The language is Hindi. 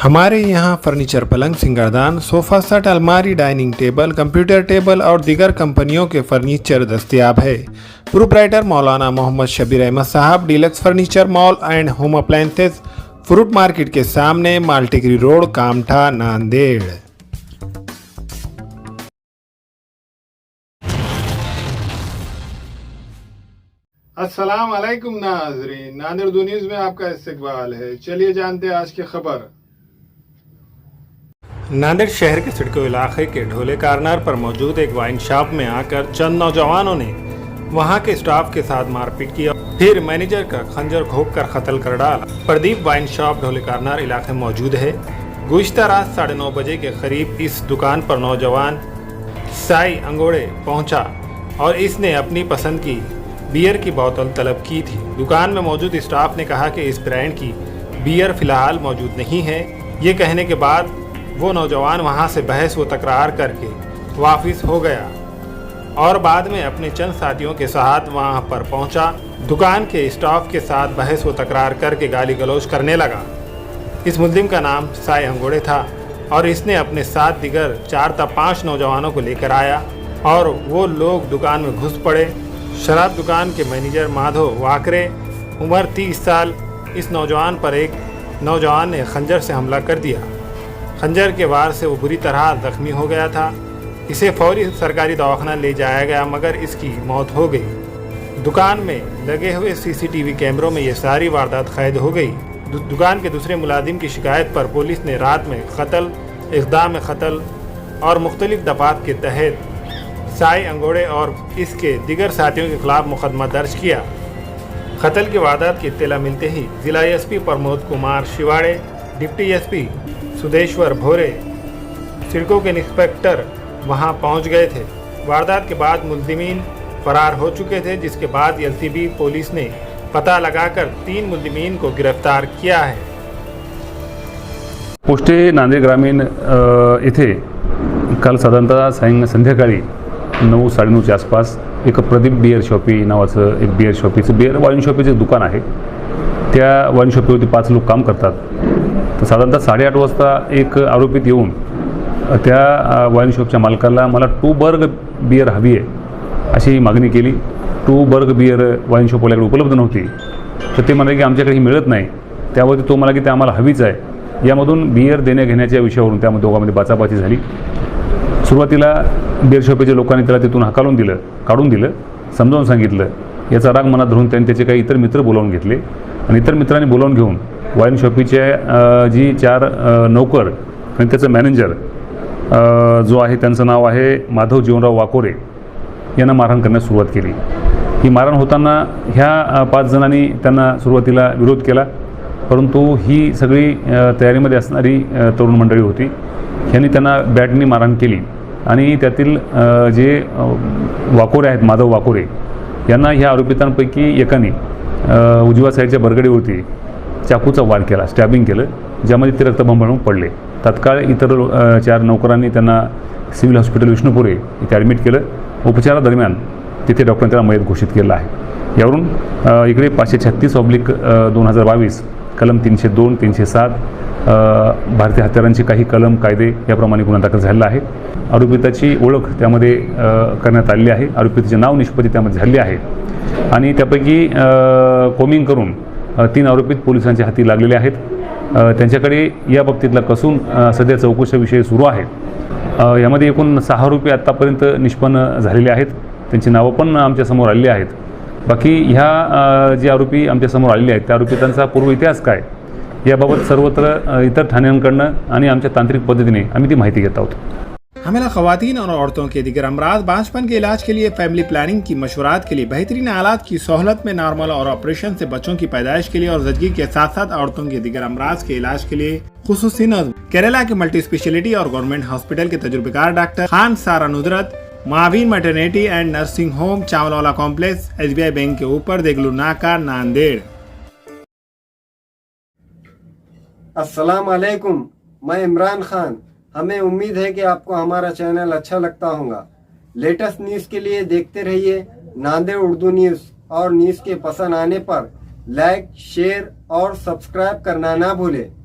हमारे यहाँ फर्नीचर, पलंग, सिंगारदान, सोफ़ा सेट, अलमारी, डाइनिंग टेबल, कंप्यूटर टेबल और दीगर कंपनियों के फर्नीचर दस्तयाब है। प्रोप्राइटर मौलाना मोहम्मद शबीर अहमद साहब, deluxe furniture mall and home appliances, fruit market के सामने, माल्टिकरी रोड, कामठा, नांदेड़। अस्सलाम वालेकुम नाज़रीन, नांदेड़ दो न्यूज़ में आपका इस्तकबाल है। चलिए जानते हैं आज की खबर। नांदेड़ शहर के सिडको इलाके के ढोले कार्नर पर मौजूद एक वाइन शॉप में आकर चंद नौजवानों ने वहां के स्टाफ के साथ मारपीट किया, फिर मैनेजर का खंजर घोंपकर कत्ल कर डाला। Pradeep wine shop Dhole corner इलाके में मौजूद है। गुज़िश्ता रात 9:30 बजे के करीब इस दुकान पर नौजवान साई अंगोड़े पहुंचा और इसने अपनी पसंद की बियर की बोतल तलब की थी। दुकान में मौजूद स्टाफ ने कहा कि इस ब्रांड की बियर फिलहाल मौजूद नहीं है। ये कहने के बाद वो नौजवान वहां से बहस व तकरार करके वापस हो गया और बाद में अपने चंद साथियों के साथ वहां पर पहुंचा। दुकान के स्टाफ के साथ बहस व तकरार करके गाली गलौज करने लगा। इस मुल्जिम का नाम साई अंगोड़े था और इसने अपने साथ दिगर 4 या 5 नौजवानों को लेकर आया और वो लोग दुकान में घुस पड़े। शराब दुकान के मैनेजर माधव वाकरे, उम्र 30 साल, इस नौजवान पर एक नौजवान ने खंजर से हमला कर दिया। खंजर के वार से वो बुरी तरह जख्मी हो गया था। इसे फौरी सरकारी दवाखाना ले जाया गया मगर इसकी मौत हो गई। दुकान में लगे हुए सीसीटीवी कैमरों में ये सारी वारदात कैद हो गई। दुकान के दूसरे मुलाजिम की शिकायत पर पुलिस ने रात में कत्ल, इक़दाम कत्ल और मुख्तलिफ दफ़ात के तहत साई अंगोड़े और इसके दिगर साथियों के खिलाफ मुकदमा दर्ज किया। कत्ल की वारदात की इत्तला मिलते ही जिला SP Pramod Kumar Shivade, deputy SP Sudeshwar Bhore, CIDCO के इंस्पेक्टर वहां पहुंच गए थे। वारदात के बाद मुल्जिमीन फरार हो चुके थे, जिसके बाद एलसीबी पुलिस ने पता लगाकर 3 मुल्जिमीन को गिरफ्तार किया है। पोस्टे नांदेड ग्रामीण येथे काल साधारणतः संध्याकाळी 9-9:30च्या आसपास एक प्रदीप बियर शॉपी नावाचं एक बियर शॉपीचं वाईन शॉपीचं दुकान आहे। त्या वाईन शॉपीवरती 5 लोक काम करतात। तर साधारणतः 8:30 वाजता एक आरोपीत येऊन त्या वाईन शॉपच्या मालकाला मला 2 बर्ग बियर हवी आहे अशी मागणी केली। 2 बर्ग बियर वाईन शॉपवाल्याकडे उपलब्ध नव्हती, तर ते म्हणाले की आमच्याकडे ही मिळत नाही। त्यावरती तो मला की ते आम्हाला हवीच आहे। यामधून बियर देण्या घेण्याच्या विषयावरून त्यामध्ये दोघांमध्ये बाचाबाची झाली। सुरुवातीला बियर शॉपीच्या लोकांनी त्याला तिथून काढून दिलं, समजावून सांगितलं। याचा राग मनात धरून त्यांनी त्याचे काही इतर मित्र बोलावून घेतले आणि इतर मित्रांनी बोलावून घेऊन वाईन शॉपीचे जी 4 नौकर आणि त्याचं मॅनेजर जो आहे, त्यांचं नाव आहे माधव जीवनराव वाकोरे, यांना मारहाण करण्यास सुरुवात केली। ही मारहाण होताना ह्या 5 जणांनी त्यांना सुरुवातीला विरोध केला, परंतु ही सगळी तयारीमध्ये असणारी तरुण मंडळी होती। ह्यांनी त्यांना बॅटनी मारहाण केली आणि त्यातील जे वाकोरे आहेत, माधव वाकोरे, यांना ह्या आरोपितांपैकी एकाने उजव्या साईडच्या बरगडीवरती चाकूचा वार केला, स्टॅबिंग केलं, ज्यामध्ये ते रक्तबंबाळून पडले। तात्काळ इतर 4 नौकरांनी त्यांना सिव्हिल हॉस्पिटल विष्णुपुरी इथे ॲडमिट केलं। उपचारादरम्यान तिथे डॉक्टरांनी त्याला मयत घोषित केलं आहे। यावरून इकडे 536/2022 कलम 302, 307 भारतीय हत्यारांचे काही कलम कायदे याप्रमाणे गुन्हा दाखल झालेला आहे। आरोपिताची ओळख त्यामध्ये करण्यात आलेली आहे। आरोपिताचे नाव निष्पत्ती त्यामध्ये झाले आहे आणि त्यापैकी कोमिंग करून 3 आरोपित पोलिसांच्या हाती लागलेले आहेत। त्यांच्याकडे या बाबतीतला कसून सध्या चौकशीविषयी सुरू आहे। यामध्ये एकूण 6 आरोपी आत्तापर्यंत निष्पन्न झालेले आहेत। त्यांची नावं पण आमच्यासमोर आलेली आहेत। बाकी ह्या जे आरोपी आमच्यासमोर आलेले आहेत त्या आरोपितांचा पूर्व इतिहास काय याबाबत सर्वत्र इतर ठाण्यांकडनं आणि आमच्या तांत्रिक पद्धतीने आम्ही ती माहिती घेत आहोत। हमेला ख़वातीन और औरतों के दिगर अमराज, बांझपन के इलाज के लिए, फैमिली प्लानिंग की मशवरात के लिए, बेहतरीन आलात की सहूलत में, नॉर्मल और ऑपरेशन से बच्चों की पैदाइश के लिए और ज़चगी के साथ साथ औरतों के दिगर अमराज के इलाज के लिए खुसूसी नज़्म केरला के मल्टी स्पेशलिटी और गवर्नमेंट हॉस्पिटल के तजुर्बेकार doctor Khan Sara Nudrat, Maveen maternity and nursing home, Chawalwala complex, SBI bank के ऊपर, देगलू नाका, नांदेड़। अस्सलाम वालेकुम, मैं इमरान खान। हमें उम्मीद है कि आपको हमारा चैनल अच्छा लगता होगा। लेटेस्ट न्यूज़ के लिए देखते रहिए नांदेड़ उर्दू न्यूज़ और न्यूज़ के पसंद आने पर लाइक, शेयर और सब्सक्राइब करना ना भूलें।